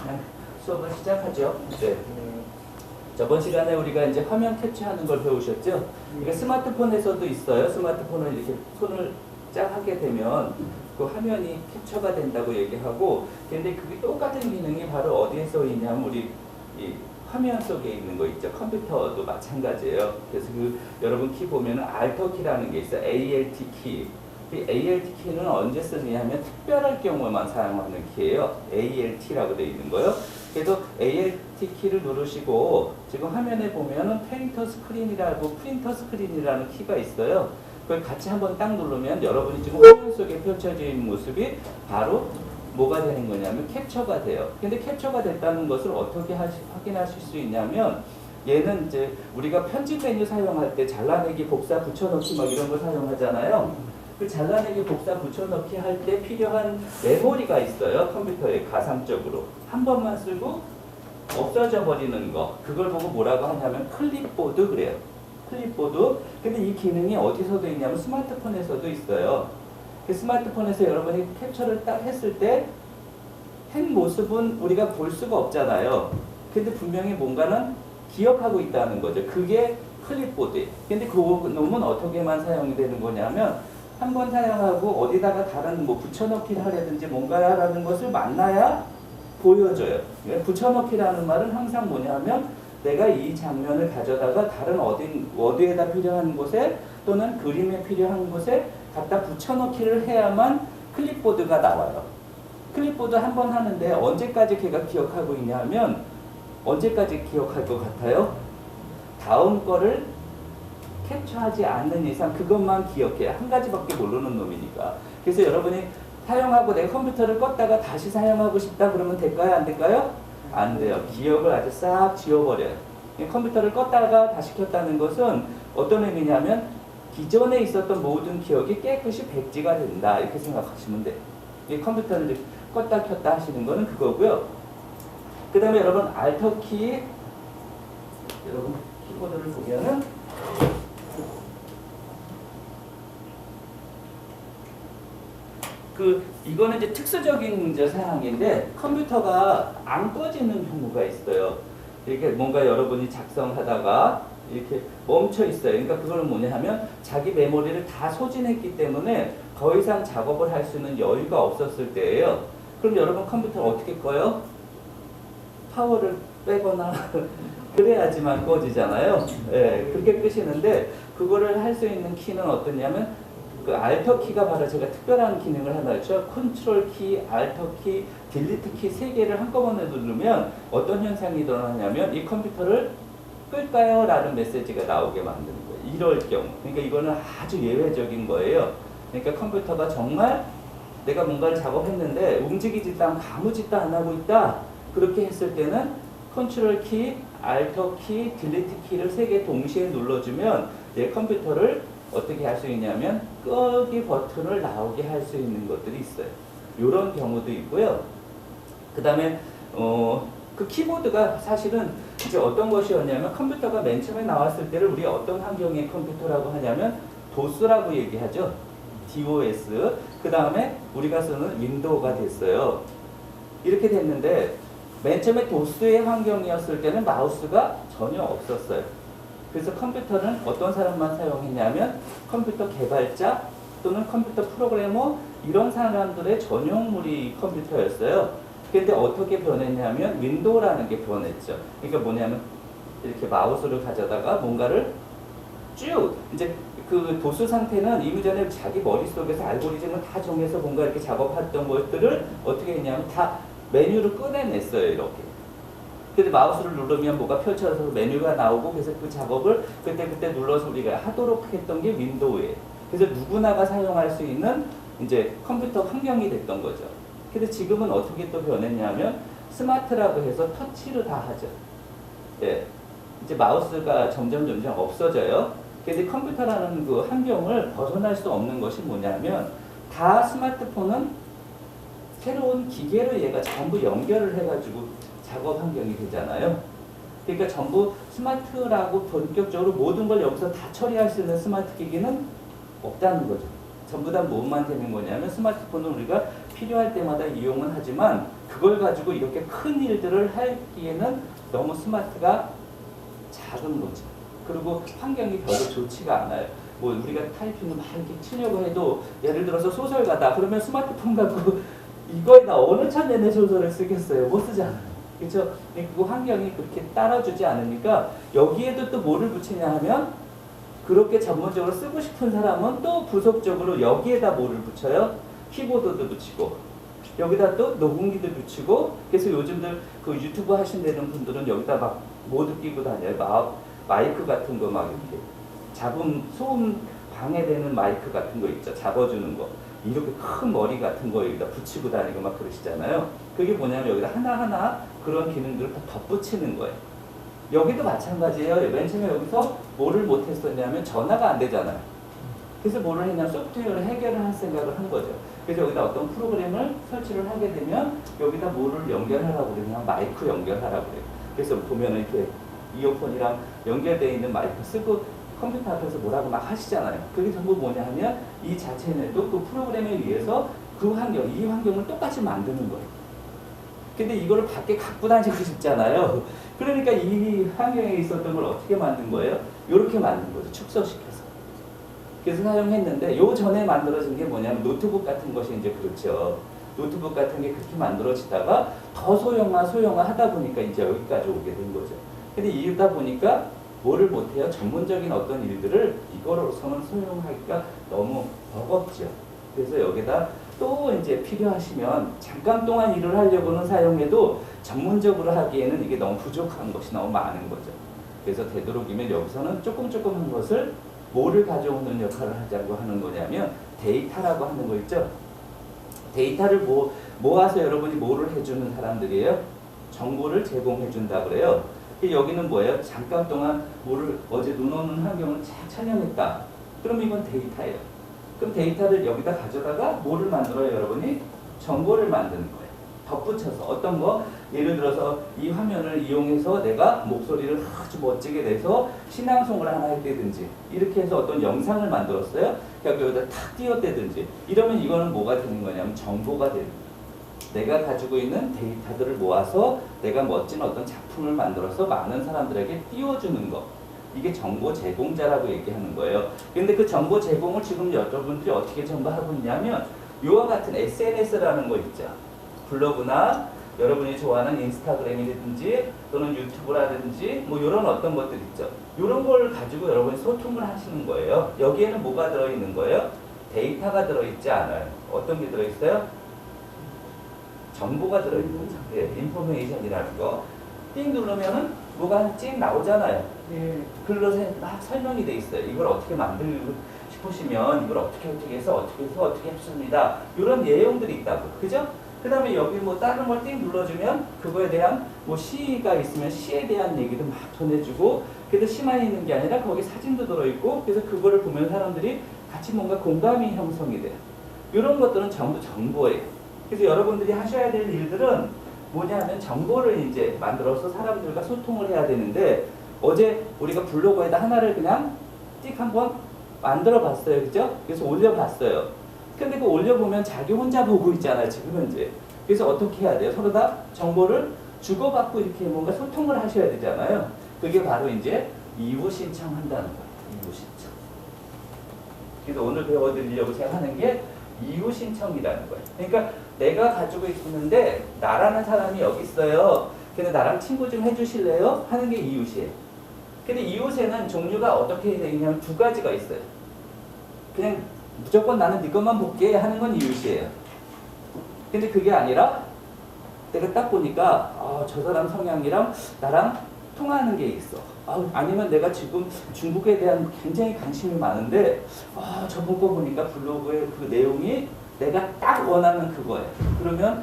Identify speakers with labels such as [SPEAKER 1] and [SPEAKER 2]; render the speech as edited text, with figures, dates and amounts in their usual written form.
[SPEAKER 1] 그냥 수업을 시작하죠. 네. 저번 시간에 우리가 이제 화면 캡처하는 걸 배우셨죠? 그러니까 스마트폰에서도 있어요. 스마트폰을 이렇게 손을 쫙 하게 되면 그 화면이 캡처가 된다고 얘기하고, 근데 그게 똑같은 기능이 바로 어디에서 있냐면 우리 이 화면 속에 있는 거 있죠. 컴퓨터도 마찬가지예요. 그래서 그 여러분 키 보면은 Alt 키라는 게 있어요. ALT 키. 이 ALT 키는 언제 쓰느냐면 특별할 경우만 사용하는 키예요. ALT라고 되어 있는 거요. 그래서 ALT 키를 누르시고 지금 화면에 보면은 페인터 스크린이라고 프린터 스크린이라는 키가 있어요. 그걸 같이 한번 딱 누르면 여러분이 지금 화면 속에 펼쳐져 있는 모습이 바로 뭐가 되는 거냐면 캡처가 돼요. 근데 캡처가 됐다는 것을 어떻게 확인하실 수 있냐면, 얘는 이제 우리가 편집 메뉴 사용할 때 잘라내기, 복사, 붙여넣기 막 이런 거 사용하잖아요. 그 잘라내기, 복사, 붙여넣기 할 때 필요한 메모리가 있어요. 컴퓨터에 가상적으로 한 번만 쓰고 없어져 버리는 거, 그걸 보고 뭐라고 하냐면 클립보드 그래요. 클립보드. 근데 이 기능이 어디서도 있냐면 스마트폰에서도 있어요. 그 스마트폰에서 여러분이 캡처를 딱 했을 때 한 모습은 우리가 볼 수가 없잖아요. 근데 분명히 뭔가는 기억하고 있다는 거죠. 그게 클립보드예요. 근데 그 놈은 어떻게만 사용이 되는 거냐면 한 번 사용하고 어디다가 다른 뭐 붙여넣기를 하려든지 뭔가라는 것을 만나야 보여줘요. 붙여넣기라는 말은 항상 뭐냐면 내가 이 장면을 가져다가 다른 어디에다 필요한 곳에 또는 그림에 필요한 곳에 갖다 붙여넣기를 해야만 클립보드가 나와요. 클립보드 한 번 하는데 언제까지 걔가 기억하고 있냐면, 언제까지 기억할 것 같아요? 다음 거를 캡처하지 않는 이상 그것만 기억해요. 한 가지밖에 모르는 놈이니까. 그래서 여러분이 사용하고 내 컴퓨터를 껐다가 다시 사용하고 싶다 그러면 될까요? 안 될까요? 안 돼요. 기억을 아주 싹 지워버려요. 컴퓨터를 껐다가 다시 켰다는 것은 어떤 의미냐면 기존에 있었던 모든 기억이 깨끗이 백지가 된다, 이렇게 생각하시면 돼요. 이 컴퓨터를 껐다 켰다 하시는 거는 그거고요. 그 다음에 여러분 Alt 키, 여러분 키보드를 보면은 이거는 이제 특수적인 이제 사항인데, 컴퓨터가 안 꺼지는 경우가 있어요. 이렇게 뭔가 여러분이 작성하다가 이렇게 멈춰 있어요. 그러니까 그거는 뭐냐 하면 자기 메모리를 다 소진했기 때문에 더 이상 작업을 할 수 있는 여유가 없었을 때예요. 그럼 여러분 컴퓨터 어떻게 꺼요? 파워를 빼거나 그래야지만 꺼지잖아요. 예, 그렇게 끄시는데, 그거를 할 수 있는 키는 어떠냐면 그 Alt 키가 바로 제가 특별한 기능을 하나 했죠. 컨트롤 키, Alt 키, 딜리트 키 3개를 한꺼번에 누르면 어떤 현상이 일어나냐면 이 컴퓨터를 끌까요? 라는 메시지가 나오게 만드는 거예요. 이럴 경우. 그러니까 이거는 아주 예외적인 거예요. 그러니까 컴퓨터가 정말 내가 뭔가를 작업했는데 움직이지도 않고 아무 짓도 안 하고 있다, 그렇게 했을 때는 컨트롤 키, Alt 키, 딜리트 키를 3개 동시에 눌러주면 내 컴퓨터를 어떻게 할 수 있냐면 끄기 버튼을 나오게 할 수 있는 것들이 있어요. 이런 경우도 있고요. 그 다음에 그 키보드가 사실은 이제 어떤 것이었냐면, 컴퓨터가 맨 처음에 나왔을 때를 우리 어떤 환경의 컴퓨터라고 하냐면 도스라고 얘기하죠. DOS. 그 다음에 우리가 쓰는 윈도우가 됐어요. 이렇게 됐는데 맨 처음에 도스의 환경이었을 때는 마우스가 전혀 없었어요. 그래서 컴퓨터는 어떤 사람만 사용했냐면 컴퓨터 개발자 또는 컴퓨터 프로그래머, 이런 사람들의 전용물이 컴퓨터였어요. 근데 어떻게 변했냐면 윈도우라는 게 변했죠. 그러니까 뭐냐면 이렇게 마우스를 가져다가 뭔가를 쭉, 이제 그 도스 상태는 이미 전에 자기 머릿속에서 알고리즘을 다 정해서 뭔가 이렇게 작업했던 것들을 어떻게 했냐면 다 메뉴를 꺼내냈어요. 이렇게. 근데 마우스를 누르면 뭐가 펼쳐서 메뉴가 나오고, 그래서 그 작업을 그때 눌러서 우리가 하도록 했던 게 윈도우예요. 그래서 누구나가 사용할 수 있는 이제 컴퓨터 환경이 됐던 거죠. 근데 지금은 어떻게 또 변했냐면 스마트라고 해서 터치로 다 하죠. 예. 이제 마우스가 점점 없어져요. 근데 컴퓨터라는 그 환경을 벗어날 수 없는 것이 뭐냐면, 다 스마트폰은 새로운 기계로 얘가 전부 연결을 해가지고 작업 환경이 되잖아요. 그러니까 전부 스마트라고 본격적으로 모든 걸 여기서 다 처리할 수 있는 스마트 기기는 없다는 거죠. 전부 다 뭐만 되는 거냐면 스마트폰은 우리가 필요할 때마다 이용은 하지만 그걸 가지고 이렇게 큰 일들을 하기에는 너무 스마트가 작은 거죠. 그리고 환경이 별로 좋지가 않아요. 뭐 우리가 타이핑을 막 이렇게 치려고 해도 예를 들어서 소설가다 그러면 스마트폰 갖고 이거에다 어느 천년의 소설을 쓰겠어요. 못 쓰잖아요. 그렇죠? 그 환경이 그렇게 따라주지 않으니까 여기에도 또 뭐를 붙이냐 하면 그렇게 전문적으로 쓰고 싶은 사람은 또 부속적으로 여기에다 뭐를 붙여요? 키보드도 붙이고 여기다 또 녹음기도 붙이고 그래서 요즘들 그 유튜브 하신다는 분들은 여기다 막 모두 끼고 다녀요. 마이크 같은 거 막 이렇게 소음 방해되는 마이크 같은 거 있죠. 잡아주는 거. 이렇게 큰 머리 같은 거 여기다 붙이고 다니고 막 그러시잖아요. 그게 뭐냐면 여기다 하나하나 그런 기능들을 다 덧붙이는 거예요. 여기도 마찬가지예요. 맨 처음에 여기서 뭐를 못했었냐면 전화가 안 되잖아요. 그래서 뭐를 했냐면 소프트웨어를 해결을 할 생각을 한 거죠. 그래서 여기다 어떤 프로그램을 설치를 하게 되면 여기다 뭐를 연결하라고 그래요. 마이크 연결하라고 그래요. 그래서 보면은 이렇게 이어폰이랑 연결되어 있는 마이크 쓰고 컴퓨터 앞에서 뭐라고 막 하시잖아요. 그게 전부 뭐냐 하면 이 자체에도 그 프로그램에 의해서 그 환경, 이 환경을 똑같이 만드는 거예요. 근데 이거를 밖에 갖고 다니고 싶잖아요. 그러니까 이 환경에 있었던 걸 어떻게 만든 거예요? 이렇게 만든 거죠. 축소시켜서. 그래서 사용했는데 요 전에 만들어진 게 뭐냐면 노트북 같은 것이 이제 그렇죠. 노트북 같은 게 그렇게 만들어지다가 더 소형화 하다 보니까 이제 여기까지 오게 된 거죠. 근데 이러다 보니까 뭐를 못해요? 전문적인 어떤 일들을 이거로서는 소용하기가 너무 버겁죠. 그래서 여기다 또 이제 필요하시면 잠깐 동안 일을 하려고는 사용해도 전문적으로 하기에는 이게 너무 부족한 것이 너무 많은 거죠. 그래서 되도록이면 여기서는 조금 한 것을 뭐를 가져오는 역할을 하자고 하는 거냐면 데이터라고 하는 거 있죠. 데이터를 모아서 여러분이 뭐를 해주는 사람들이에요? 정보를 제공해 준다 그래요. 여기는 뭐예요? 잠깐 동안 뭐를 어제 눈 오는 환경을 잘 촬영했다. 그럼 이건 데이터예요. 그럼 데이터를 여기다 가져다가 뭐를 만들어요, 여러분이? 정보를 만드는 거예요. 덧붙여서 어떤 거? 예를 들어서 이 화면을 이용해서 내가 목소리를 아주 멋지게 내서 신앙송을 하나 했다든지 이렇게 해서 어떤 영상을 만들었어요. 그러니까 여기다 탁 띄웠다든지 이러면 이거는 뭐가 되는 거냐면 정보가 되는 거예요. 내가 가지고 있는 데이터들을 모아서 내가 멋진 어떤 작품을 만들어서 많은 사람들에게 띄워주는 거. 이게 정보 제공자라고 얘기하는 거예요. 근데 그 정보 제공을 지금 여러분들이 어떻게 전부 하고 있냐면 이와 같은 SNS라는 거 있죠. 블로그나 여러분이 좋아하는 인스타그램이라든지 또는 유튜브라든지 뭐 이런 어떤 것들 있죠. 이런 걸 가지고 여러분이 소통을 하시는 거예요. 여기에는 뭐가 들어있는 거예요? 데이터가 들어있지 않아요. 어떤 게 들어있어요? 정보가 들어있는 거죠. 예, 인포메이션이라는 거. 띵 누르면은 뭐가 찡 나오잖아요. 예, 글로 막 설명이 돼 있어요. 이걸 어떻게 만들고 싶으시면 이걸 어떻게 해서 어떻게 했습니다. 이런 내용들이 있다고. 그죠? 그 다음에 여기 뭐 다른 걸 띵 눌러주면 그거에 대한 뭐 시가 있으면 시에 대한 얘기도 막 전해주고 그래도 시만 있는 게 아니라 거기 사진도 들어있고 그래서 그거를 보면 사람들이 같이 뭔가 공감이 형성이 돼요. 이런 것들은 전부 정보예요. 그래서 여러분들이 하셔야 될 일들은 뭐냐 하면 정보를 이제 만들어서 사람들과 소통을 해야 되는데 어제 우리가 블로그에다 하나를 그냥 띡 한번 만들어 봤어요. 그죠? 그래서 올려봤어요. 근데 그 올려보면 자기 혼자 보고 있잖아요. 지금 현재. 그래서 어떻게 해야 돼요? 서로 다 정보를 주고받고 이렇게 뭔가 소통을 하셔야 되잖아요. 그게 바로 이제 이후 신청한다는 거예요. 이후 신청. 그래서 오늘 배워드리려고 제가 하는 게 이후 신청이라는 거예요. 그러니까 내가 가지고 있는데 나라는 사람이 여기 있어요. 근데 나랑 친구 좀 해주실래요? 하는 게 이웃이에요. 근데 이웃에는 종류가 어떻게 되냐면 두 가지가 있어요. 그냥 무조건 나는 네 것만 볼게 하는 건 이웃이에요. 근데 그게 아니라 내가 딱 보니까 저 사람 성향이랑 나랑 통하는 게 있어. 아니면 내가 지금 중국에 대한 굉장히 관심이 많은데 저번 거 보니까 블로그의 그 내용이 내가 딱 원하는 그거예요. 그러면